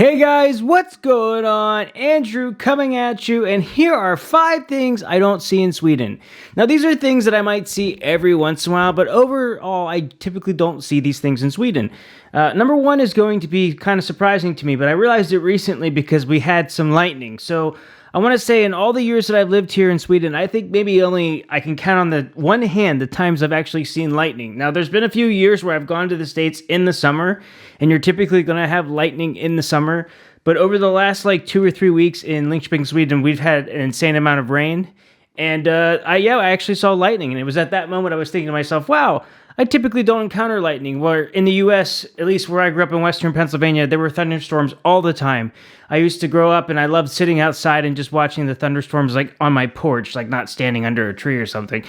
Hey guys, what's going on? Andrew coming at you, and here are 5 things I don't see in Sweden. Now, these are things that I might see every once in a while, but overall, I typically don't see these things in Sweden. Number 1 is going to be kind of surprising to me, but I realized it recently because we had some lightning. So, I want to say in all the years that I've lived here in Sweden, I think maybe only I can count on the one hand the times I've actually seen lightning. Now, there's been a few years where I've gone to the States in the summer, and you're typically going to have lightning in the summer. But over the last 2 or 3 weeks in Linköping, Sweden, we've had an insane amount of rain. And I actually saw lightning. And it was at that moment I was thinking to myself, wow, I typically don't encounter lightning. Where in the U.S., at least where I grew up in Western Pennsylvania, there were thunderstorms all the time. I used to grow up and I loved sitting outside and just watching the thunderstorms on my porch, not standing under a tree or something.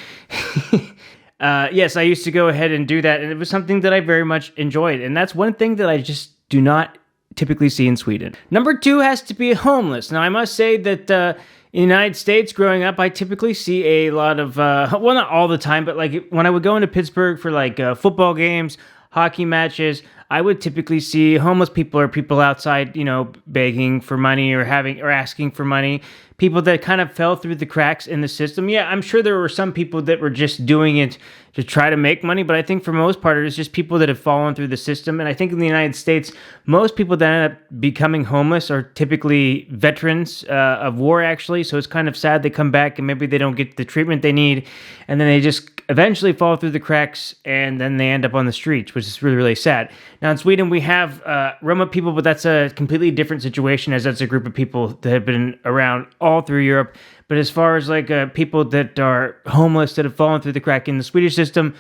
Yes, I used to go ahead and do that, and it was something that I very much enjoyed. And that's one thing that I just do not typically see in Sweden. Number 2 has to be homeless. Now, I must say that in the United States, growing up, I typically see a lot of, well, not all the time, but when I would go into Pittsburgh for football games, hockey matches, I would typically see homeless people or people outside, begging for money or asking for money. People that kind of fell through the cracks in the system. Yeah, I'm sure there were some people that were just doing it to try to make money, but I think for most part, it was just people that have fallen through the system. And I think in the United States, most people that end up becoming homeless are typically veterans of war, actually. So it's kind of sad they come back and maybe they don't get the treatment they need. And then they just eventually fall through the cracks and then they end up on the streets, which is really, really sad. Now in Sweden, we have Roma people, but that's a completely different situation as that's a group of people that have been around all through Europe. But as far as people that are homeless that have fallen through the crack in the Swedish system,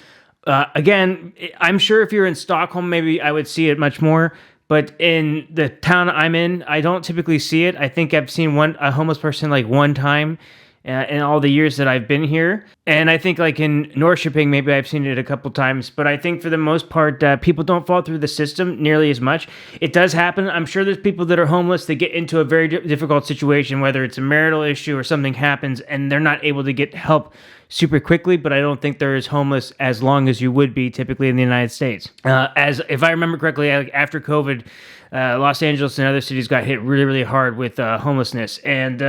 again, I'm sure if you're in Stockholm, maybe I would see it much more. But in the town I'm in, I don't typically see it. I think I've seen a homeless person one time in all the years that I've been here. And I think in Norrköping, maybe I've seen it a couple times. But I think for the most part, people don't fall through the system nearly as much. It does happen. I'm sure there's people that are homeless that get into a very difficult situation, whether it's a marital issue or something happens, and they're not able to get help super quickly, but I don't think they're as homeless as long as you would be typically in the United States. As if I remember correctly, after COVID, Los Angeles and other cities got hit really, really hard with homelessness, and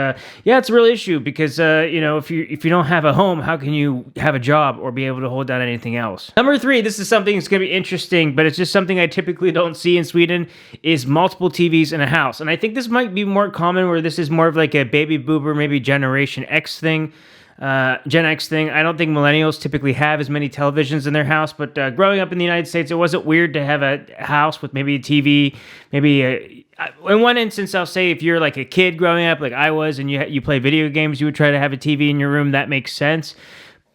it's a real issue because if you don't have a home, how can you have a job or be able to hold down anything else? Number 3, this is something that's going to be interesting, but it's just something I typically don't see in Sweden, is multiple TVs in a house, and I think this might be more common where this is more of a baby boomer, maybe Generation X thing. Gen X thing. I don't think millennials typically have as many televisions in their house, but growing up in the United States, it wasn't weird to have a house with maybe a TV, in one instance, I'll say if you're a kid growing up like I was and you play video games, you would try to have a TV in your room. That makes sense.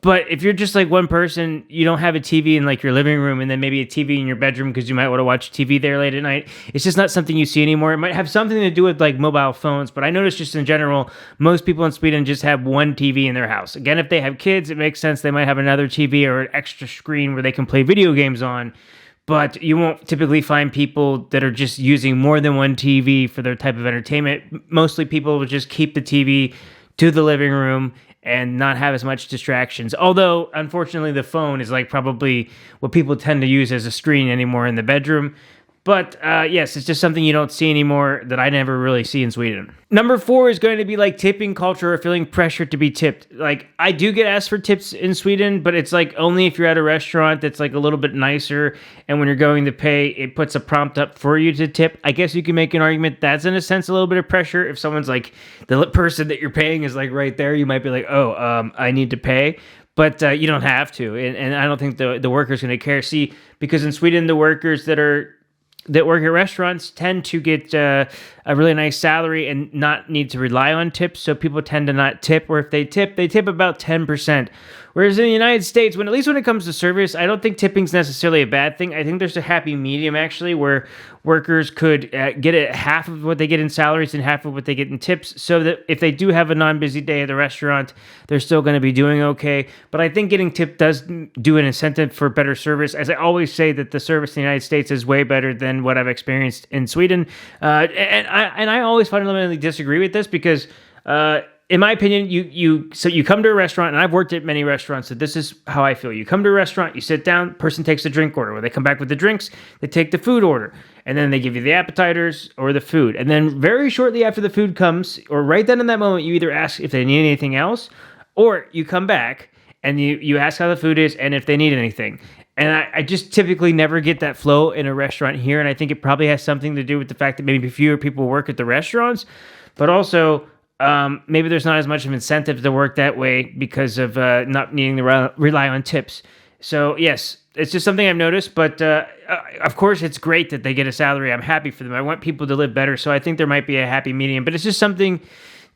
But if you're just one person, you don't have a TV in your living room and then maybe a TV in your bedroom because you might want to watch TV there late at night. It's just not something you see anymore. It might have something to do with mobile phones, but I notice just in general, most people in Sweden just have one TV in their house. Again, if they have kids, it makes sense. They might have another TV or an extra screen where they can play video games on. But you won't typically find people that are just using more than one TV for their type of entertainment. Mostly people will just keep the TV to the living room and not have as much distractions. Although, unfortunately, the phone is probably what people tend to use as a screen anymore in the bedroom. But yes, it's just something you don't see anymore that I never really see in Sweden. Number 4 is going to be tipping culture or feeling pressure to be tipped. I do get asked for tips in Sweden, but it's only if you're at a restaurant that's a little bit nicer, and when you're going to pay, it puts a prompt up for you to tip. I guess you can make an argument that's in a sense a little bit of pressure. If someone's the person that you're paying is right there, you might be I need to pay. But you don't have to, and I don't think the worker's going to care. See, because in Sweden, the workers that work at restaurants tend to get a really nice salary and not need to rely on tips. So people tend to not tip, or if they tip about 10%. Whereas in the United States, at least when it comes to service, I don't think tipping's necessarily a bad thing. I think there's a happy medium, actually, where workers could get half of what they get in salaries and half of what they get in tips, so that if they do have a non-busy day at the restaurant, they're still going to be doing okay. But I think getting tipped does do an incentive for better service. As I always say, that the service in the United States is way better than what I've experienced in Sweden. And I always fundamentally disagree with this because in my opinion, you come to a restaurant, and I've worked at many restaurants, so this is how I feel. You come to a restaurant, you sit down, person takes the drink order. When they come back with the drinks, they take the food order. and then they give you the appetizers or the food. And then very shortly after the food comes, or right then in that moment, you either ask if they need anything else, or you come back and you ask how the food is and if they need anything. And I just typically never get that flow in a restaurant here, and I think it probably has something to do with the fact that maybe fewer people work at the restaurants, but also maybe there's not as much of incentive to work that way because of not needing to rely on tips. So yes, it's just something I've noticed, but of course it's great that they get a salary. I'm happy for them. I want people to live better, so I think there might be a happy medium, but it's just something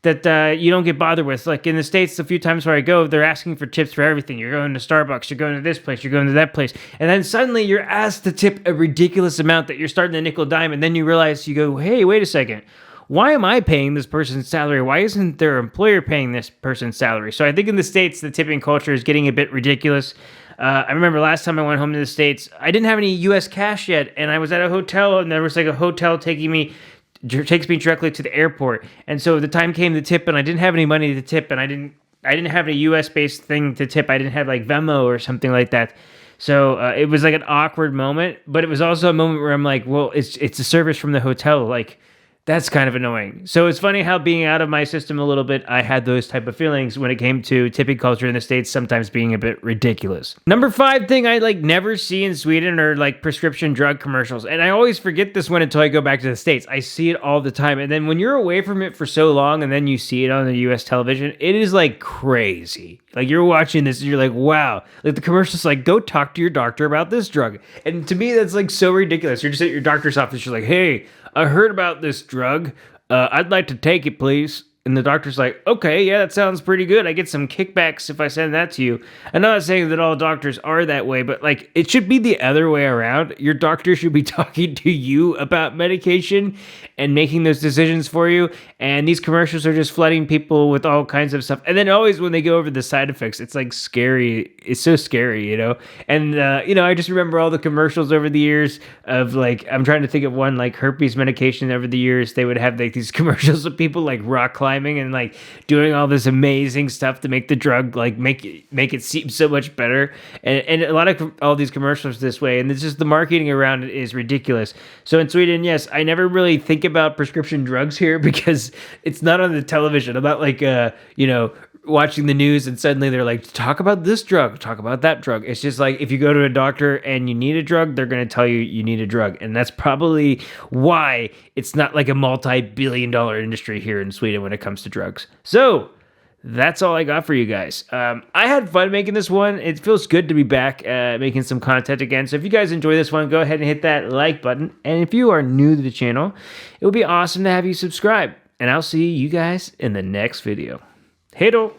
that you don't get bothered with. Like in the States, a few times where I go, they're asking for tips for everything. You're going to Starbucks, you're going to this place, you're going to that place. And then suddenly you're asked to tip a ridiculous amount that you're starting to nickel dime. And then you realize, you go, hey, wait a second. Why am I paying this person's salary? Why isn't their employer paying this person's salary? So I think in the States, the tipping culture is getting a bit ridiculous. I remember last time I went home to the States, I didn't have any U.S. cash yet. And I was at a hotel, and there was like a hotel takes me directly to the airport. And so the time came to tip, and I didn't have any money to tip, and I didn't have a US based thing to tip. I didn't have like Venmo or something like that. So it was like an awkward moment, but it was also a moment where I'm like, well, it's a service from the hotel. Like, that's kind of annoying. So it's funny how being out of my system a little bit, I had those type of feelings when it came to tipping culture in the States sometimes being a bit ridiculous. Number 5 thing I like never see in Sweden are like prescription drug commercials. And I always forget this one until I go back to the States. I see it all the time. And then when you're away from it for so long and then you see it on the US television, it is like crazy. Like you're watching this and you're like, wow. Like the commercial's like, go talk to your doctor about this drug. And to me, that's like so ridiculous. You're just at your doctor's office. You're like, hey, I heard about this drug. I'd like to take it, please. And the doctor's like, okay, yeah, that sounds pretty good. I get some kickbacks if I send that to you. I'm not saying that all doctors are that way, but like it should be the other way around. Your doctor should be talking to you about medication and making those decisions for you. And these commercials are just flooding people with all kinds of stuff. And then always when they go over the side effects, it's like scary. It's so scary, you know? And, I just remember all the commercials over the years of like, I'm trying to think of one, like herpes medication over the years. They would have like these commercials of people like rock climbing and like doing all this amazing stuff to make the drug like make it seem so much better, and a lot of all these commercials this way, and it's just the marketing around it is ridiculous. So in Sweden, yes, I never really think about prescription drugs here because it's not on the television. I'm not like watching the news and suddenly they're like, talk about this drug, talk about that drug. It's just like if you go to a doctor and you need a drug, they're going to tell you you need a drug. And that's probably why it's not like a multi-billion-dollar industry here in Sweden when it comes to drugs. So that's all I got for you guys. I had fun making this one. It feels good to be back making some content again. So if you guys enjoy this one, go ahead and hit that like button. And if you are new to the channel, it would be awesome to have you subscribe. And I'll see you guys in the next video. Hej då!